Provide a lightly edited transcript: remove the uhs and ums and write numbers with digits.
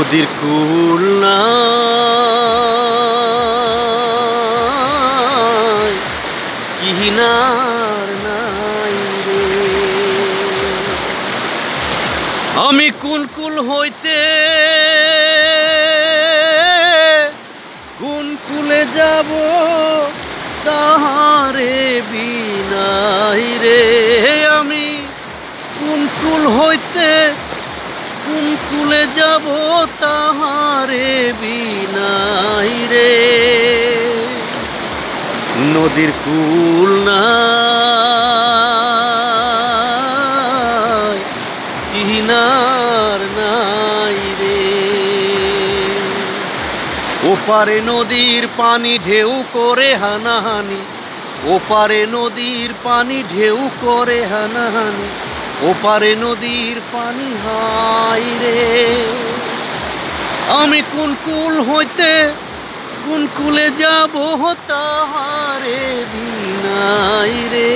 নদীর কূল নাই, কিনার নাই রে। আমি কোন কুল হইতে কোন কুলে যাব তাহারে বিনাই রে। আমি কোন কুল হইতে কোন কুলে যাব তাহারে বিনাই রে। নদীর কূল নাই, কিনার নাই রে। ওপারে নদীর পানি ঢেউ করে হানাহানি, ওপারে নদীর পানি ঢেউ করে হানাহানি, ওপারে নদীর পানি হাই রে। আমি কোন কুল হইতে কোন কুলে যাব তাহারে বিনাই রে।